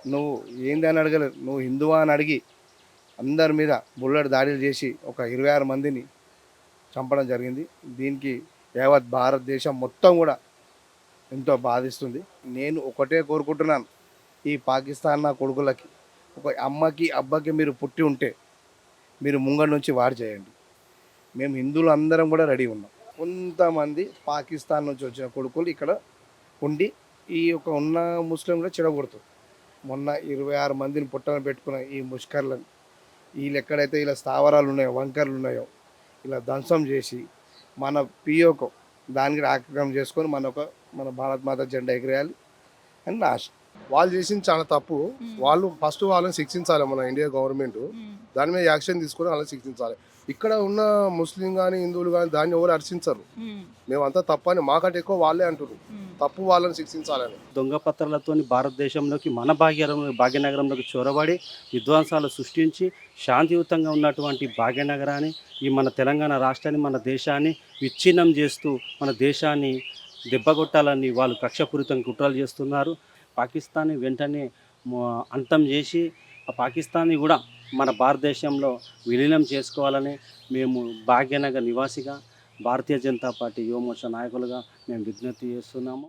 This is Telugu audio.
నువ్వు ఏంది అని అడగలేదు. నువ్వు హిందువా అని అడిగి అందరి మీద బుల్లెట్ దాడులు చేసి ఒక 26 మందిని చంపడం జరిగింది. దీనికి యావత్ భారతదేశం మొత్తం కూడా ఎంతో బాధిస్తుంది. నేను ఒకటే కోరుకుంటున్నాను, ఈ పాకిస్తాన్ నా కొడుకులకి, ఒక అమ్మకి అబ్బకి మీరు పుట్టి ఉంటే మీరు ముంగడి నుంచి వార్ చేయండి. మేము హిందువులు అందరం కూడా రెడీ ఉన్నాం. కొంతమంది పాకిస్తాన్ నుంచి వచ్చిన కొడుకులు ఇక్కడ ఉండి ఈ యొక్క ఉన్న ముస్లిం కూడా చెడగొడుతారు. మొన్న 26 మందిని పుట్టన పెట్టుకున్న ఈ ముష్కర్లను, వీళ్ళు ఎక్కడైతే ఇలా స్థావరాలు ఉన్నాయో, వంకర్లు ఉన్నాయో, ఇలా ధ్వంసం చేసి మన పిఓకు దానికి ఆక్రమణ చేసుకొని మన భారత్ మాత జెండా ఎగిరేయాలి అని నా ఆశ. వాళ్ళు చేసింది చాలా తప్పు. హ్మ్. వాళ్ళు ఫస్ట్ వాళ్ళని శిక్షించాలి మన ఇండియా గవర్నమెంట్. హ్మ్. దాని మీద యాక్షన్ తీసుకొని వాళ్ళని శిక్షించాలి. ఇక్కడ ఉన్న ముస్లిం కానీ హిందువులు కానీ దాన్ని ఎవరు హర్షించరు. హ్మ్. మేమంతా తప్పని మాకంటే ఎక్కువ వాళ్ళే అంటున్నారు. హ్మ్. తప్పు వాళ్ళని శిక్షించాలని. దొంగ పత్రాలతో భారతదేశంలోకి మన భాగ్యనగరంలోకి చొరబడి విధ్వంసాలు సృష్టించి శాంతియుతంగా ఉన్నటువంటి భాగ్యనగరాన్ని, ఈ మన తెలంగాణ రాష్ట్రాన్ని, మన దేశాన్ని విచ్ఛిన్నం చేస్తూ మన దేశాన్ని దెబ్బకొట్టాలని వాళ్ళు కక్షపూరితంగా కుట్రలు చేస్తున్నారు. పాకిస్తాన్ని వెంటనే అంతం చేసి ఆ పాకిస్తాన్ని కూడా మన భారతదేశంలో విలీనం చేసుకోవాలని మేము భాగ్యనగర్ నివాసిగా, భారతీయ జనతా పార్టీ యువమోర్చా నాయకులుగా మేము విజ్ఞప్తి చేస్తున్నాము.